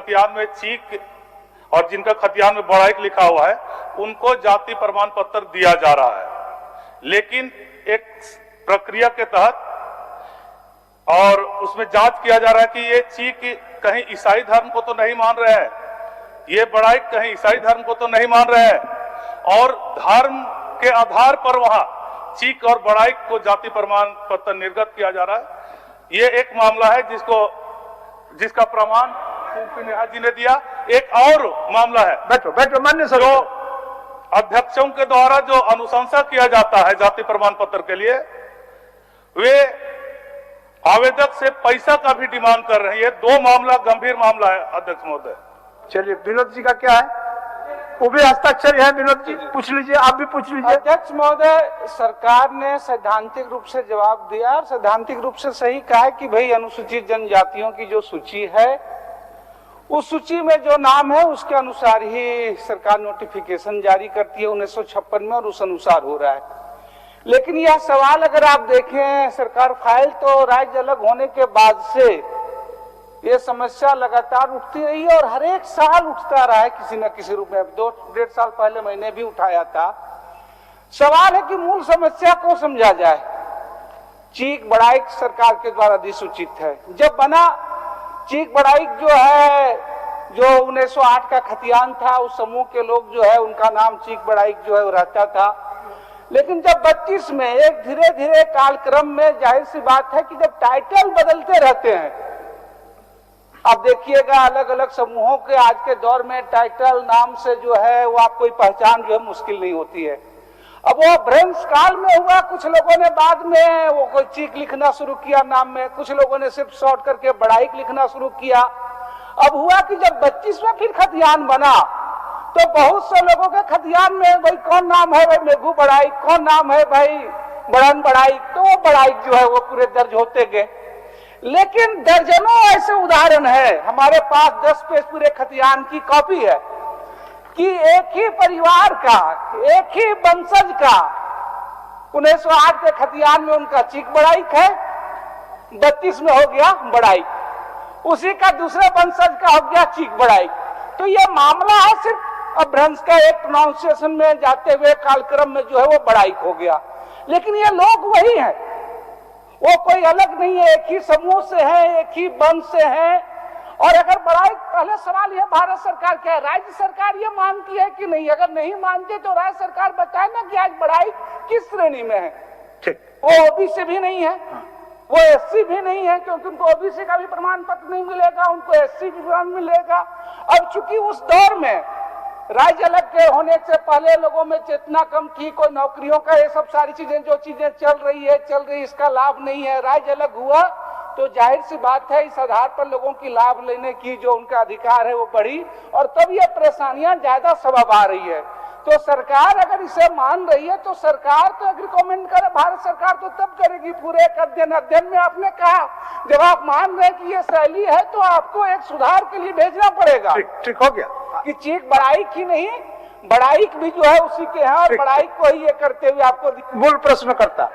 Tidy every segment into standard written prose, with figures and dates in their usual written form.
खतियान में चीक और जिनका खतियान में बड़ाइक लिखा हुआ है उनको जाति प्रमाण पत्र दिया जा रहा है। लेकिन एक प्रक्रिया के तहत और उसमें जांच किया जा रहा है कि ये चीक कहीं ईसाई धर्म को तो नहीं मान रहे हैं, ये बड़ाइक कहीं ईसाई धर्म को तो नहीं मान रहे हैं, और धर्म के आधार पर वहां चीक और बड़ाइक को जाति प्रमाण पत्र निर्गत किया जा रहा है। ये एक मामला है जिसका प्रमाण पी नेहा जी ने दिया। एक और मामला है, बैठो मान्य सर, जो अध्यक्षों के द्वारा जो अनुशंसा किया जाता है जाति प्रमाण पत्र के लिए, वे आवेदक से पैसा का भी डिमांड कर रहे हैं। ये दो मामला गंभीर मामला है अध्यक्ष महोदय। चलिए विनोद जी का क्या है, वो भी हस्ताक्षर है। विनोद जी पूछ लीजिए, आप भी पूछ लीजिए। अध्यक्ष महोदय, सरकार ने सैद्धांतिक रूप से जवाब दिया और सैद्धांतिक रूप से सही कहा है कि भाई अनुसूचित जनजातियों की जो सूची है उस सूची में जो नाम है उसके अनुसार ही सरकार नोटिफिकेशन जारी करती है 1956 में, और उस अनुसार हो रहा है। लेकिन यह सवाल अगर आप देखें, सरकार फाइल तो राज्य अलग होने के बाद से ये समस्या लगातार उठती रही है और हर एक साल उठता रहा है किसी न किसी रूप में। 2-1.5 साल पहले मैंने भी उठाया था। सवाल है कि मूल समस्या को समझा जाए। चीक बड़ाइक सरकार के द्वारा अधिसूचित है। जब बना चीक बड़ाइक जो है, जो 1908 का खतियान था, उस समूह के लोग जो है उनका नाम चीक बड़ाइक जो है वो रहता था। लेकिन जब 32 में एक धीरे धीरे कालक्रम में जाहिर सी बात है कि जब टाइटल बदलते रहते हैं, अब देखिएगा अलग अलग समूहों के आज के दौर में टाइटल नाम से जो है वो आपको पहचान जो है मुश्किल नहीं होती है। अब वो भ्रंश काल में हुआ, कुछ लोगों ने बाद में वो कोई चीक लिखना शुरू किया नाम में, कुछ लोगों ने सिर्फ शॉर्ट करके बड़ाइक लिखना शुरू किया। अब हुआ कि जब 25 में फिर खतियान बना तो बहुत से लोगों के खतियान में भाई कौन नाम है, भाई मेघू बड़ाइक, कौन नाम है भाई बड़न बड़ाइक, तो वो बड़ाइक जो है वो पूरे दर्ज होते गए। लेकिन दर्जनों ऐसे उदाहरण है हमारे पास, 10 पेज पूरे खतियान की कॉपी है कि एक ही परिवार का, एक ही वंशज का 1908 के खतियान में उनका चीक बड़ाइक है, 32 में हो गया बड़ाइक, उसी का दूसरे वंशज का हो गया चीक बड़ाइक। तो ये मामला है सिर्फ अपभ्रंश का, एक प्रोनाउंसिएशन में जाते हुए कालक्रम में जो है वो बड़ाइक हो गया। लेकिन ये लोग वही हैं, वो कोई अलग नहीं है, एक ही समूह से है, एक ही वंश से है। और अगर बड़ाइक, पहले सवाल यह भारत सरकार क्या है, राज्य सरकार ये मानती है कि नहीं? अगर नहीं मानती तो राज्य सरकार बताए ना कि आज बड़ाइक किस श्रेणी में है। वो ओबीसी भी नहीं है, वो एससी भी नहीं है, क्योंकि उनको ओबीसी का भी प्रमाण पत्र नहीं मिलेगा, उनको एससी भी प्रमाण मिलेगा। अब चूंकि उस दौर में राज्य अलग के होने से पहले लोगों में चेतना कम थी, कोई नौकरियों का ये सब सारी चीजें जो चीजें चल रही इसका लाभ नहीं है। राज्य अलग हुआ तो जाहिर सी बात है इस आधार पर लोगों की लाभ लेने की जो उनका अधिकार है वो बढ़ी, और तब ये परेशानियां ज्यादा सबब आ रही है। तो सरकार अगर इसे मान रही है तो सरकार तो रिकमेंड करे, भारत सरकार तो तब करेगी पूरे एक अध्ययन में। आपने कहा जब आप मान रहे हैं कि ये शैली है तो आपको एक सुधार के लिए भेजना पड़ेगा। ठीक हो गया कि चीक बड़ाइक ही नहीं, बड़ाइक भी जो है उसी के हैं, और बड़ाइक को ही ये करते हुए आपको मूल प्रश्न करता।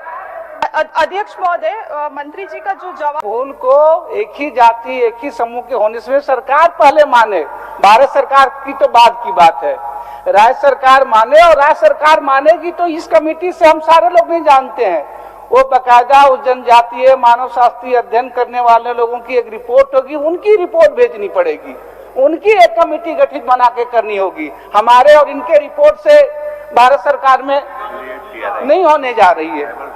अध्यक्ष महोदय, मंत्री जी का जो जवाब, मूल को एक ही जाति एक ही समूह के होने से सरकार पहले माने, भारत सरकार की तो बाद की बात है, राज्य सरकार माने, और राज्य सरकार मानेगी तो इस कमेटी से हम सारे लोग नहीं जानते हैं, वो बकायदा उस जनजातीय मानव शास्त्रीय अध्ययन करने वाले लोगों की एक रिपोर्ट होगी, उनकी रिपोर्ट भेजनी पड़ेगी, उनकी एक कमेटी गठित बना के करनी होगी। हमारे और इनके रिपोर्ट से भारत सरकार में नहीं होने जा रही है।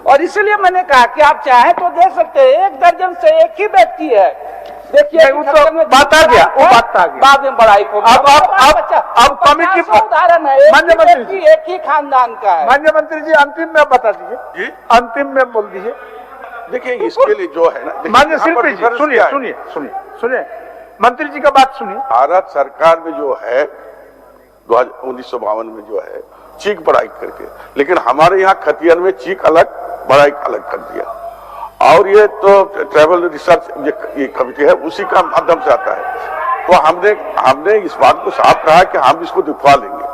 और इसलिए मैंने कहा कि आप चाहे तो दे सकते हैं, 1 दर्जन से एक ही व्यक्ति है, देखिए तो बात आ गया, वो बात आ गया, बाद में बड़ाई को अब कमेटी उदाहरण है, एक ही खानदान का है। माननीय मंत्री जी अंतिम में बता दीजिए, अंतिम में बोल दीजिए। देखिए इसके लिए जो है ना, माननीय शिल्पी जी सुनिए, मंत्री जी का बात सुनिए। भारत सरकार में जो है 1952 में जो है चीक बड़ाइक करके, लेकिन हमारे यहाँ खतियान में चीक अलग बड़ाइक अलग कर दिया, और ये तो ट्रैवल रिसर्च ये कमेटी है उसी का माध्यम से आता है। तो हमने इस बात को साफ कहा कि हम इसको दिखवा लेंगे।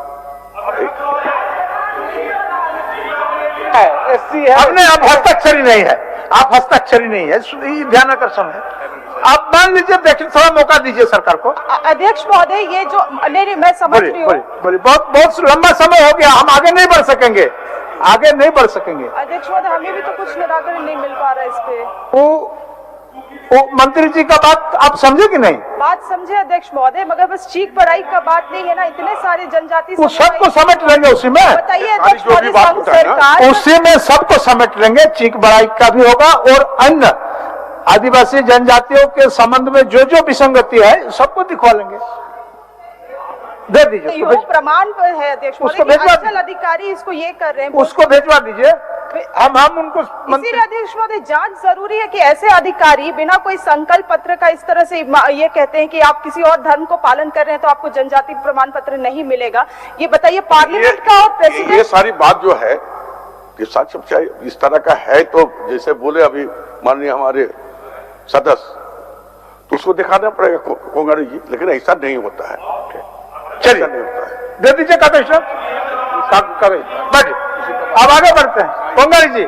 हमने अब हस्ताक्षरी नहीं है, आप हस्ताक्षरी नहीं है, ध्यान आकर्षण है। आप मान लीजिए, देखिए थोड़ा मौका दीजिए सरकार को। अध्यक्ष महोदय, ये जो नहीं मैं समझ रही हूँ। बहुत लंबा समय हो गया, हम आगे नहीं बढ़ सकेंगे, आगे नहीं बढ़ सकेंगे। अध्यक्ष महोदय, हमें भी तो कुछ निराकरण नहीं मिल पा रहा है इस पे। वो मंत्री जी का बात आप समझे कि नहीं? बात समझे अध्यक्ष महोदय, मगर बस चीख पढ़ाई का बात नहीं है ना, इतने सारे जनजाति वो सबको समेट लेंगे उसी में। बताइए अध्यक्ष जो भी महोदय, बात संघ होता है ना, सरकार उसी में सबको समेट लेंगे, चीख बड़ाई का भी होगा और अन्य आदिवासी जनजातियों के संबंध में जो जो विसंगति है सबको दिखवा लेंगे। दे दीजिए, यो प्रमाण पर है अध्यक्ष उसको महोदय कि भेजवा अंचल अधिकारी इसको ये कर रहे हैं। उसको भेजवा दीजिए, हम उनको इसीलिए अध्यक्ष महोदय जांच जरूरी है कि ऐसे अधिकारी बिना कोई संकल्प पत्र का इस तरह से ये कहते हैं कि आप किसी और धर्म को पालन कर रहे हैं तो आपको जनजाति प्रमाण पत्र नहीं मिलेगा। ये बताइए, पार्लियामेंट का और ये प्रेसिडेंट सारी बात जो है, ये सच इस तरह का है, तो जैसे बोले अभी माननीय हमारे सदस्य, तो उसको दिखाना पड़ेगा कोंगारी जी, लेकिन ऐसा नहीं होता है। चलिए नहीं होता है। दे दीजिए कमिश्नर, बैठिए, अब आगे बढ़ते हैं। कोंगारी जी।